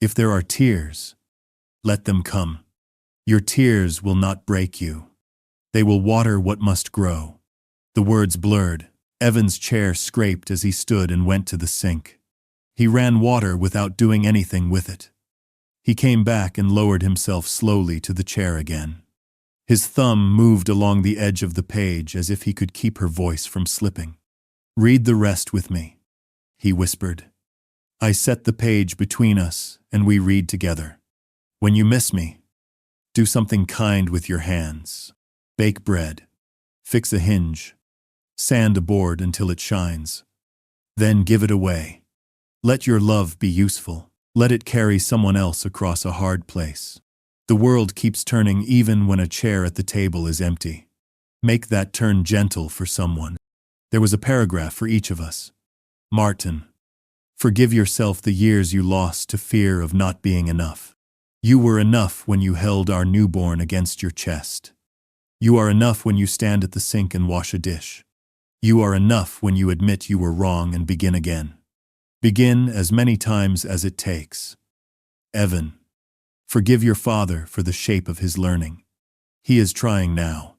If there are tears, let them come. Your tears will not break you. They will water what must grow. The words blurred. Evan's chair scraped as he stood and went to the sink. He ran water without doing anything with it. He came back and lowered himself slowly to the chair again. His thumb moved along the edge of the page as if he could keep her voice from slipping. Read the rest with me, he whispered. I set the page between us and we read together. When you miss me, do something kind with your hands. Bake bread. Fix a hinge. Sand a board until it shines. Then give it away. Let your love be useful. Let it carry someone else across a hard place. The world keeps turning even when a chair at the table is empty. Make that turn gentle for someone. There was a paragraph for each of us. Martin, forgive yourself the years you lost to fear of not being enough. You were enough when you held our newborn against your chest. You are enough when you stand at the sink and wash a dish. You are enough when you admit you were wrong and begin again. Begin as many times as it takes. Evan, forgive your father for the shape of his learning. He is trying now.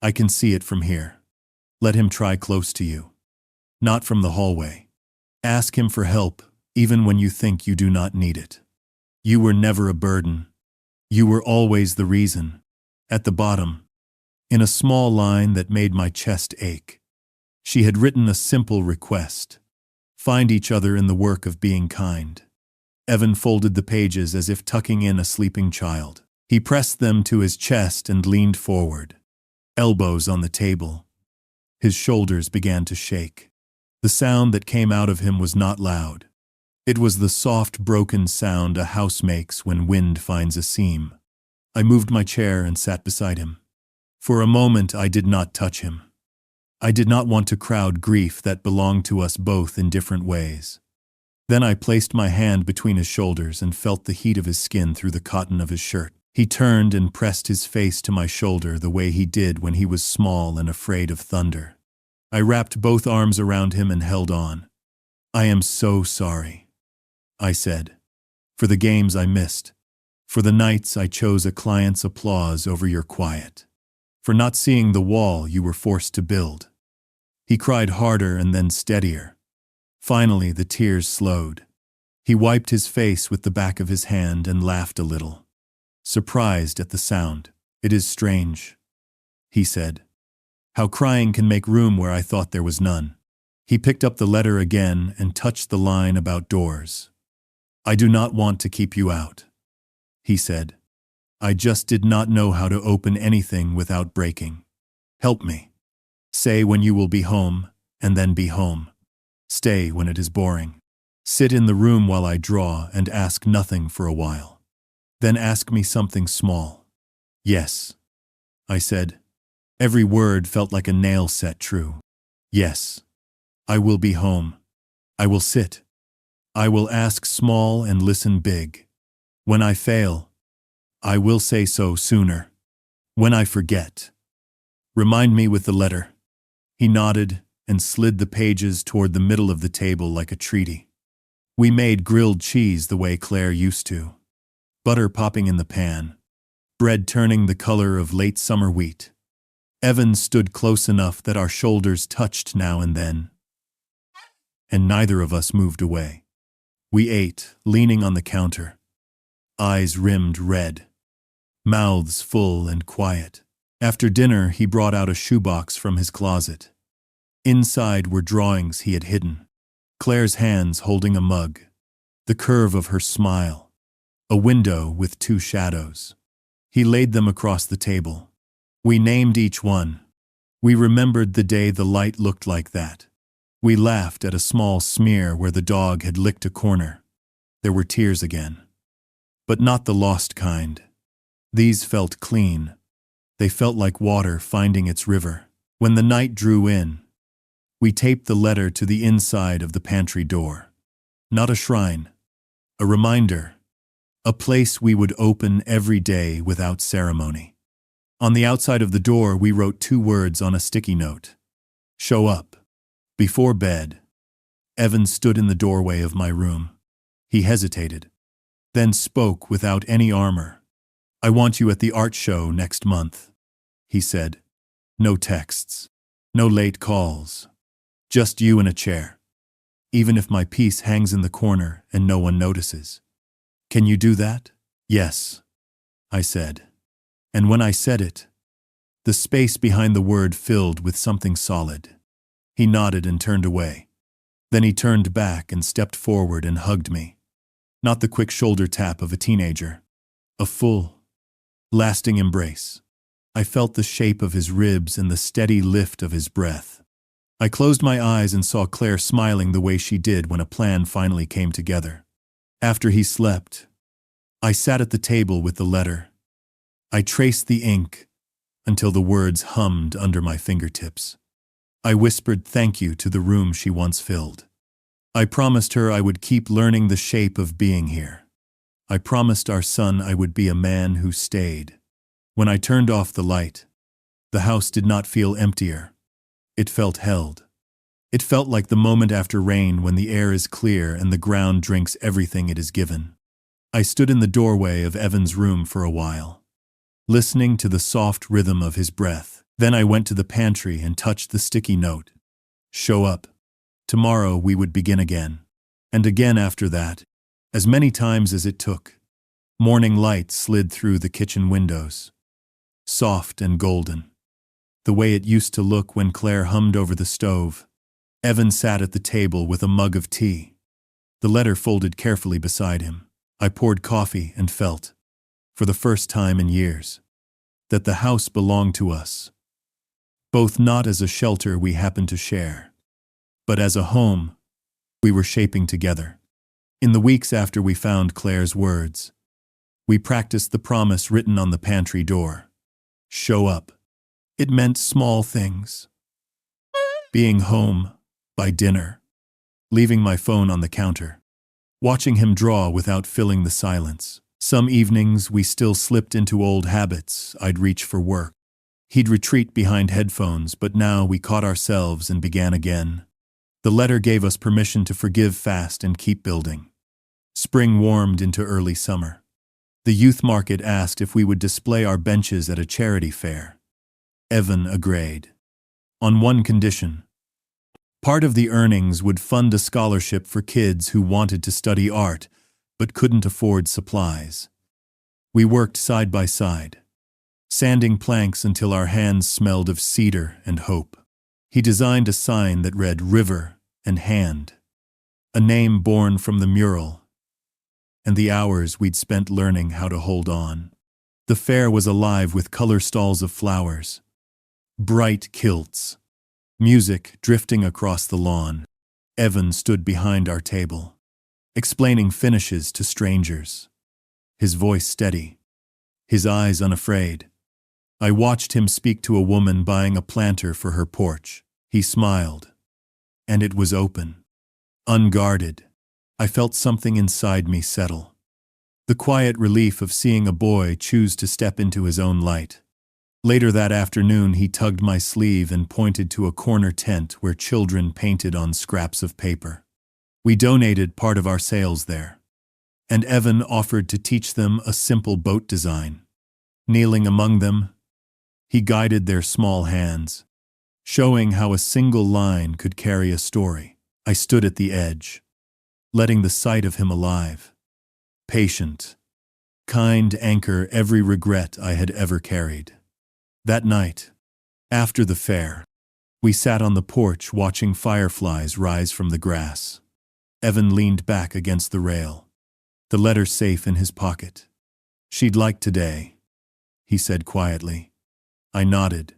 I can see it from here. Let him try close to you. Not from the hallway. Ask him for help, even when you think you do not need it. You were never a burden. You were always the reason. At the bottom, in a small line that made my chest ache, she had written a simple request. Find each other in the work of being kind. Evan folded the pages as if tucking in a sleeping child. He pressed them to his chest and leaned forward, elbows on the table. His shoulders began to shake. The sound that came out of him was not loud. It was the soft, broken sound a house makes when wind finds a seam. I moved my chair and sat beside him. For a moment I did not touch him. I did not want to crowd grief that belonged to us both in different ways. Then I placed my hand between his shoulders and felt the heat of his skin through the cotton of his shirt. He turned and pressed his face to my shoulder the way he did when he was small and afraid of thunder. I wrapped both arms around him and held on. "I am so sorry," I said, "for the games I missed, for the nights I chose a client's applause over your quiet, for not seeing the wall you were forced to build." He cried harder and then steadier. Finally, the tears slowed. He wiped his face with the back of his hand and laughed a little, surprised at the sound. "It is strange," he said, "how crying can make room where I thought there was none." He picked up the letter again and touched the line about doors. "I do not want to keep you out," he said. "I just did not know how to open anything without breaking. Help me. Say when you will be home, and then be home. Stay when it is boring. Sit in the room while I draw and ask nothing for a while. Then ask me something small." "Yes," I said. Every word felt like a nail set true. "Yes. I will be home. I will sit. I will ask small and listen big. When I fail, I will say so sooner. When I forget, remind me with the letter." He nodded and slid the pages toward the middle of the table like a treaty. We made grilled cheese the way Claire used to, butter popping in the pan, bread turning the color of late summer wheat. Evan stood close enough that our shoulders touched now and then, and neither of us moved away. We ate, leaning on the counter, eyes rimmed red, mouths full and quiet. After dinner, he brought out a shoebox from his closet. Inside were drawings he had hidden. Claire's hands holding a mug, the curve of her smile, a window with two shadows. He laid them across the table. We named each one. We remembered the day the light looked like that. We laughed at a small smear where the dog had licked a corner. There were tears again. But not the lost kind. These felt clean. They felt like water finding its river. When the night drew in, we taped the letter to the inside of the pantry door. Not a shrine, a reminder, a place we would open every day without ceremony. On the outside of the door, we wrote 2 words on a sticky note. "Show up." Before bed, Evan stood in the doorway of my room. He hesitated, then spoke without any armor. "I want you at the art show next month," he said. "No texts, no late calls, just you in a chair. Even if my piece hangs in the corner and no one notices. Can you do that?" "Yes," I said. And when I said it, the space behind the word filled with something solid. He nodded and turned away. Then he turned back and stepped forward and hugged me. Not the quick shoulder tap of a teenager. A full, lasting embrace. I felt the shape of his ribs and the steady lift of his breath. I closed my eyes and saw Claire smiling the way she did when a plan finally came together. After he slept, I sat at the table with the letter. I traced the ink until the words hummed under my fingertips. I whispered thank you to the room she once filled. I promised her I would keep learning the shape of being here. I promised our son I would be a man who stayed. When I turned off the light, the house did not feel emptier. It felt held. It felt like the moment after rain when the air is clear and the ground drinks everything it is given. I stood in the doorway of Evan's room for a while, listening to the soft rhythm of his breath. Then I went to the pantry and touched the sticky note. "Show up. Tomorrow we would begin again." And again after that, as many times as it took. Morning light slid through the kitchen windows, soft and golden, the way it used to look when Claire hummed over the stove. Evan sat at the table with a mug of tea, the letter folded carefully beside him. I poured coffee and felt, for the first time in years, that the house belonged to us. Both not as a shelter we happened to share, but as a home we were shaping together. In the weeks after we found Claire's words, we practiced the promise written on the pantry door. Show up. It meant small things. Being home by dinner, leaving my phone on the counter, watching him draw without filling the silence. Some evenings we still slipped into old habits. I'd reach for work. He'd retreat behind headphones, but now we caught ourselves and began again. The letter gave us permission to forgive fast and keep building. Spring warmed into early summer. The youth market asked if we would display our benches at a charity fair. Evan agreed. On one condition. Part of the earnings would fund a scholarship for kids who wanted to study art, but couldn't afford supplies. We worked side by side, sanding planks until our hands smelled of cedar and hope. He designed a sign that read River and Hand, a name born from the mural, and the hours we'd spent learning how to hold on. The fair was alive with color stalls of flowers, bright kilts, music drifting across the lawn. Evan stood behind our table, explaining finishes to strangers, his voice steady, his eyes unafraid. I watched him speak to a woman buying a planter for her porch. He smiled, and it was open, unguarded. I felt something inside me settle. The quiet relief of seeing a boy choose to step into his own light. Later that afternoon, he tugged my sleeve and pointed to a corner tent where children painted on scraps of paper. We donated part of our sales there, and Evan offered to teach them a simple boat design. Kneeling among them, he guided their small hands, showing how a single line could carry a story. I stood at the edge, letting the sight of him alive. Patient, kind anchor every regret I had ever carried. That night, after the fair, we sat on the porch watching fireflies rise from the grass. Evan leaned back against the rail, the letter safe in his pocket. "She'd like today," he said quietly. I nodded,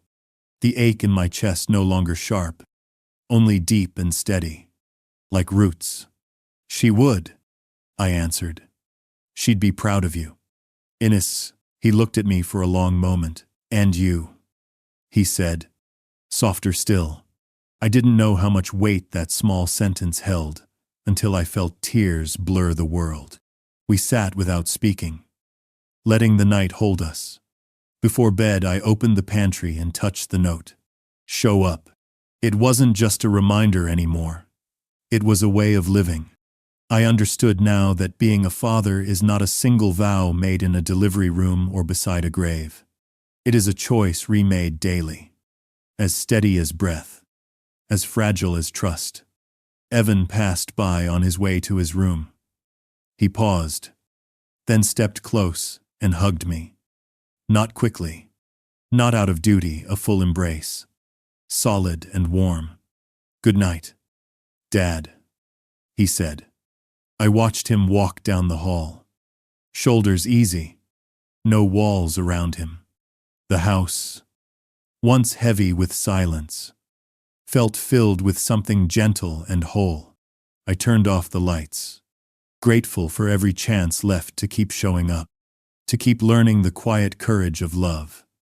the ache in my chest no longer sharp, only deep and steady, like roots. "She would," I answered. "She'd be proud of you." "Innes," he looked at me for a long moment. "And you," he said, softer still. I didn't know how much weight that small sentence held until I felt tears blur the world. We sat without speaking, letting the night hold us. Before bed, I opened the pantry and touched the note. Show up. It wasn't just a reminder anymore. It was a way of living. I understood now that being a father is not a single vow made in a delivery room or beside a grave. It is a choice remade daily, as steady as breath, as fragile as trust. Evan passed by on his way to his room. He paused, then stepped close and hugged me. Not quickly, not out of duty, a full embrace, solid and warm. "Good night, Dad," he said. I watched him walk down the hall, shoulders easy, no walls around him. The house, once heavy with silence, felt filled with something gentle and whole. I turned off the lights, grateful for every chance left to keep showing up, to keep learning the quiet courage of love.